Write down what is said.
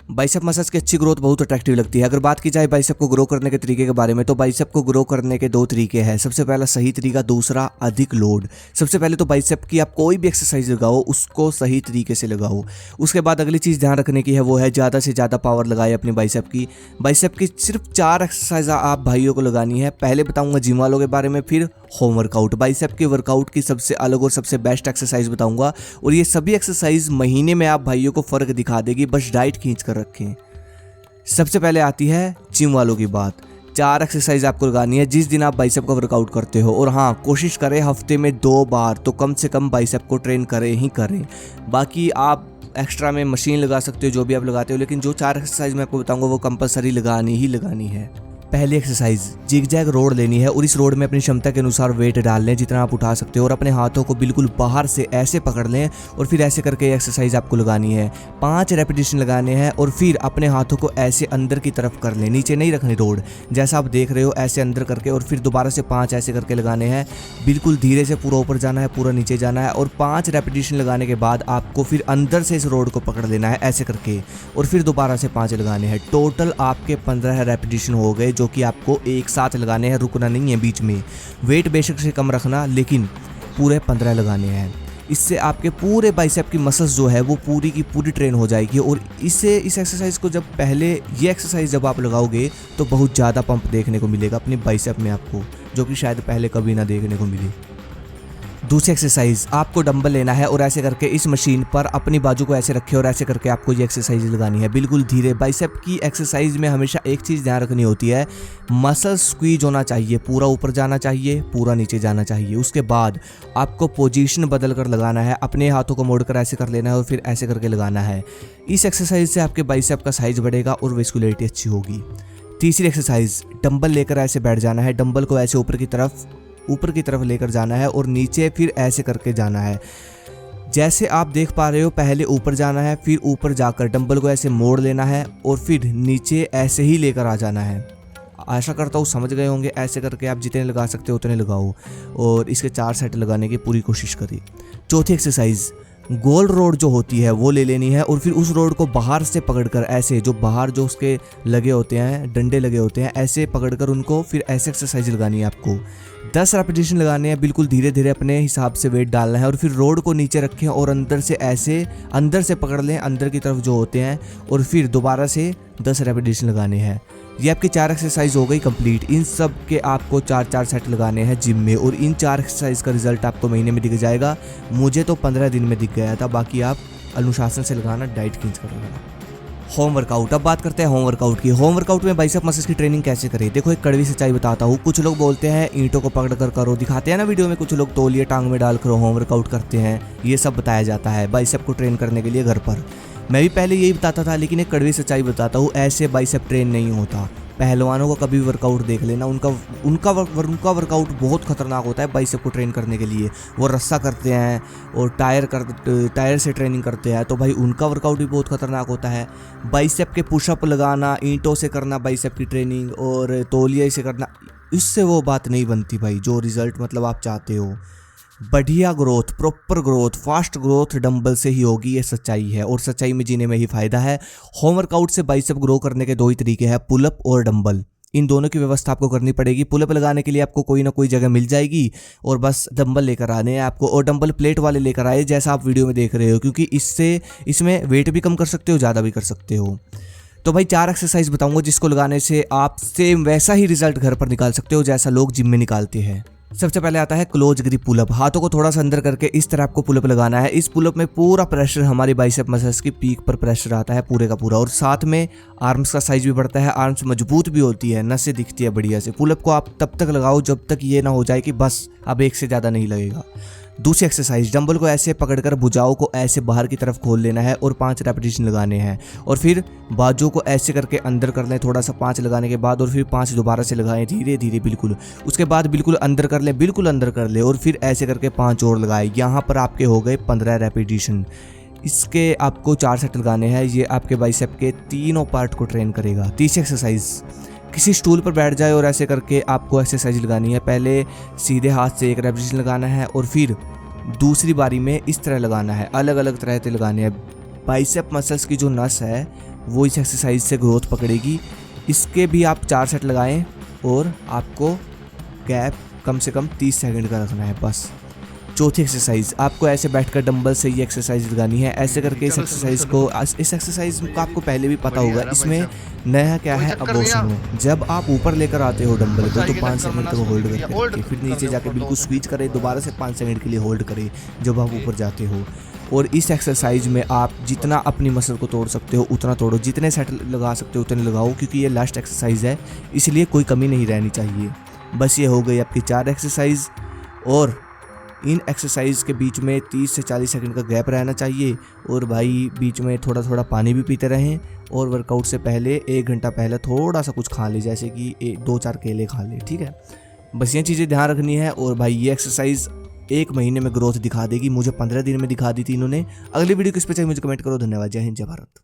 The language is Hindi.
बाइसेप मसल्स की अच्छी ग्रोथ बहुत अट्रैक्टिव लगती है। अगर बात की जाए बाइसेप को ग्रो करने के तरीके के बारे में, तो बाइसेप को ग्रो करने के दो तरीके हैं। सबसे पहला सही तरीका, दूसरा अधिक लोड। सबसे पहले तो बाइसेप की आप कोई भी एक्सरसाइज लगाओ उसको सही तरीके से लगाओ। उसके बाद अगली चीज़ ध्यान रखने की है वो है ज़्यादा से ज़्यादा पावर लगाए अपनी बाइसेप की। बाइसेप की सिर्फ 4 एक्सरसाइज आप भाइयों को लगानी है। पहले बताऊँगा जिम वालों के बारे में, फिर होम वर्कआउट। बाइसेप के वर्कआउट की सबसे अलग और सबसे बेस्ट एक्सरसाइज बताऊँगा, और ये सभी एक्सरसाइज महीने में आप भाइयों को फ़र्क दिखा देगी, बस डाइट खींच कर रखें। सबसे पहले आती है जिम वालों की बात। 4 एक्सरसाइज आपको लगानी है जिस दिन आप बाइसेप का वर्कआउट करते हो, और हाँ, कोशिश करें हफ्ते में 2 बार तो कम से कम बाइसेप को ट्रेन करें ही करें। बाकी आप एक्स्ट्रा में मशीन लगा सकते हो, जो भी आप लगाते हो, लेकिन जो 4 एक्सरसाइज मैं आपको बताऊंगा वो कंपलसरी लगानी ही लगानी है। पहली एक्सरसाइज, जिगजैग रोड लेनी है और इस रोड में अपनी क्षमता के अनुसार वेट डाल लें जितना आप उठा सकते हो, और अपने हाथों को बिल्कुल बाहर से ऐसे पकड़ लें और फिर ऐसे करके एक्सरसाइज आपको लगानी है। 5 रेपिटेशन लगाने हैं और फिर अपने हाथों को ऐसे अंदर की तरफ कर लें, नीचे नहीं रखनी रोड, जैसा आप देख रहे हो ऐसे अंदर करके, और फिर दोबारा से 5 ऐसे करके लगाने हैं। बिल्कुल धीरे से पूरा ऊपर जाना है, पूरा नीचे जाना है, और 5 रेपिटेशन लगाने के बाद आपको फिर अंदर से इस रोड को पकड़ लेना है ऐसे करके, और फिर दोबारा से 5 लगाने हैं। टोटल आपके 15 रेपिटेशन हो गए, जो कि आपको एक साथ लगाने हैं, रुकना नहीं है बीच में। वेट बेशक से कम रखना, लेकिन पूरे 15 लगाने हैं। इससे आपके पूरे बाइसेप की मसल्स जो है वो पूरी की पूरी ट्रेन हो जाएगी, और इस एक्सरसाइज को जब पहले ये एक्सरसाइज जब आप लगाओगे तो बहुत ज़्यादा पंप देखने को मिलेगा अपनी बाइसेप में आपको, जो कि शायद पहले कभी ना देखने को मिली। दूसरी एक्सरसाइज, आपको डंबल लेना है और ऐसे करके इस मशीन पर अपनी बाजू को ऐसे रखे और ऐसे करके आपको ये एक्सरसाइज लगानी है बिल्कुल धीरे। बाइसेप की एक्सरसाइज में हमेशा एक चीज़ ध्यान रखनी होती है, मसल स्क्वीज होना चाहिए, पूरा ऊपर जाना चाहिए, पूरा नीचे जाना चाहिए। उसके बाद आपको पोजीशन बदल कर लगाना है, अपने हाथों को मोड़कर ऐसे कर लेना है और फिर ऐसे करके लगाना है। इस एक्सरसाइज से आपके बाइसेप का साइज बढ़ेगा और वेस्कुलरिटी अच्छी होगी। तीसरी एक्सरसाइज, डंबल लेकर ऐसे बैठ जाना है, डंबल को ऐसे ऊपर की तरफ लेकर जाना है और नीचे फिर ऐसे करके जाना है। जैसे आप देख पा रहे हो, पहले ऊपर जाना है, फिर ऊपर जाकर डंबल को ऐसे मोड़ लेना है और फिर नीचे ऐसे ही लेकर आ जाना है। आशा करता हूँ समझ गए होंगे। ऐसे करके आप जितने लगा सकते हो उतने लगाओ, और इसके 4 सेट लगाने की पूरी कोशिश करिए। चौथी एक्सरसाइज, गोल रोड जो होती है वो ले लेनी है और फिर उस रोड को बाहर से पकड़कर ऐसे, जो बाहर जो उसके लगे होते हैं, डंडे लगे होते हैं, ऐसे पकड़कर उनको फिर ऐसे एक्सरसाइज लगानी है आपको। 10 रेपिटेशन लगाने हैं, बिल्कुल धीरे धीरे अपने हिसाब से वेट डालना है, और फिर रोड को नीचे रखें और अंदर से ऐसे अंदर से पकड़ लें, अंदर की तरफ जो होते हैं, और फिर दोबारा से 10 रेपिटेशन लगाने हैं। ये आपकी 4 एक्सरसाइज हो गई कंप्लीट। इन सब के आपको 4-4 सेट लगाने हैं जिम में, और इन 4 एक्सरसाइज का रिजल्ट आपको महीने में दिख जाएगा। मुझे तो 15 दिन में दिख गया था, बाकी आप अनुशासन से लगाना, डाइट खींच कर लगाना। होम वर्कआउट, अब बात करते हैं होम वर्कआउट की। होम वर्कआउट में बाइसेप मसल्स की ट्रेनिंग कैसे करें। देखो, एक कड़वी सच्चाई बताता हूँ। कुछ लोग बोलते हैं ईंटों को पकड़ कर करो, दिखाते हैं ना वीडियो में, कुछ लोग तौलिए टांग में डाल कर होम वर्कआउट करते हैं। ये सब बताया जाता है बाइसेप को ट्रेन करने के लिए घर पर। मैं भी पहले यही बताता था, लेकिन एक कड़वी सच्चाई बताता हूँ, ऐसे बाइसेप ट्रेन नहीं होता। पहलवानों का कभी वर्कआउट देख लेना, उनका वर्कआउट बहुत खतरनाक होता है बाइसेप को ट्रेन करने के लिए। वो रस्सा करते हैं और टायर से ट्रेनिंग करते हैं, तो भाई उनका वर्कआउट भी बहुत खतरनाक होता है। बाइसेप के पुशअप लगाना, ईंटों से करना बाइसेप की ट्रेनिंग, और तौलिए से करना, इससे वो बात नहीं बनती भाई, जो रिजल्ट मतलब आप चाहते हो। बढ़िया growth, proper growth, fast growth dumbbell से ही होगी, ये सच्चाई है, और सच्चाई में जीने में ही फायदा है। होम वर्कआउट से बाइसेप ग्रो करने के 2 ही तरीके हैं, पुलअप और डंबल। इन दोनों की व्यवस्था आपको करनी पड़ेगी। पुलअप लगाने के लिए आपको कोई ना कोई जगह मिल जाएगी, और बस डंबल लेकर आने हैं आपको, और डंबल प्लेट वाले लेकर आए जैसा आप वीडियो में देख रहे हो, क्योंकि इसमें वेट भी कम कर सकते हो, ज़्यादा भी कर सकते हो। तो भाई 4 एक्सरसाइज बताऊंगा जिसको लगाने से आप सेम वैसा ही रिजल्ट घर पर निकाल सकते हो जैसा लोग जिम में निकालते हैं। सबसे पहले आता है क्लोज ग्रिप पुलअप। हाथों को थोड़ा सा अंदर करके इस तरह आपको पुलअप लगाना है। इस पुलअप में पूरा प्रेशर हमारी बाइसेप मसल्स की पीक पर प्रेशर आता है पूरे का पूरा, और साथ में आर्म्स का साइज भी बढ़ता है, आर्म्स मजबूत भी होती है, नसें दिखती है बढ़िया से। पुलअप को आप तब तक लगाओ जब तक ये ना हो जाए कि बस अब एक से ज़्यादा नहीं लगेगा। दूसरी एक्सरसाइज, डंबल को ऐसे पकड़कर भुजाओं को ऐसे बाहर की तरफ खोल लेना है और 5 रेपिटेशन लगाने हैं, और फिर बाजू को ऐसे करके अंदर कर लें थोड़ा सा 5 लगाने के बाद, और फिर 5 दोबारा से लगाएं धीरे धीरे बिल्कुल। उसके बाद बिल्कुल अंदर कर लें, बिल्कुल अंदर कर लें, और फिर ऐसे करके 5 और लगाएं। यहाँ पर आपके हो गए 15 रेपिटेशन। इसके आपको 4 सेट लगाने हैं। ये आपके बाइसेप के तीनों पार्ट को ट्रेन करेगा। तीसरी एक्सरसाइज, किसी स्टूल पर बैठ जाए और ऐसे करके आपको एक्सरसाइज लगानी है। पहले सीधे हाथ से 1 रेपिटेशन लगाना है, और फिर दूसरी बारी में इस तरह लगाना है, अलग अलग तरह से लगाने हैं। बाइसेप मसल्स की जो नस है वो इस एक्सरसाइज से ग्रोथ पकड़ेगी। इसके भी आप 4 सेट लगाएं और आपको गैप कम से कम 30 सेकंड का रखना है बस। चौथी एक्सरसाइज, आपको ऐसे बैठकर डंबल से ये एक्सरसाइज लगानी है। ऐसे करके इस एक्सरसाइज को आपको पहले भी पता होगा। इसमें नया क्या है, अब वो सुनो। जब आप ऊपर लेकर आते हो डंबल को तो 5 सेकंड तक होल्ड करके रखिए, फिर नीचे जाके बिल्कुल स्विच करें, दोबारा से 5 सेकंड के लिए होल्ड करें जब आप ऊपर जाते हो। और इस एक्सरसाइज में आप जितना अपनी मसल को तोड़ सकते हो उतना तोड़ो, जितने सेट लगा सकते हो उतने लगाओ, क्योंकि ये लास्ट एक्सरसाइज है, इसलिए कोई कमी नहीं रहनी चाहिए। बस ये हो गई आपकी 4 एक्सरसाइज। और इन एक्सरसाइज के बीच में 30 से 40 सेकंड का गैप रहना चाहिए। और भाई बीच में थोड़ा थोड़ा पानी भी पीते रहें। और वर्कआउट से पहले 1 घंटा पहले थोड़ा सा कुछ खा ले, जैसे कि 2-4 केले खा ले, ठीक है। बस ये चीज़ें ध्यान रखनी है। और भाई ये एक्सरसाइज 1 महीने में ग्रोथ दिखा देगी। मुझे 15 दिन में दिखा दी थी इन्होंने। अगली वीडियो किस पे चाहिए मुझे कमेंट करो। धन्यवाद। जय हिंद, जय भारत।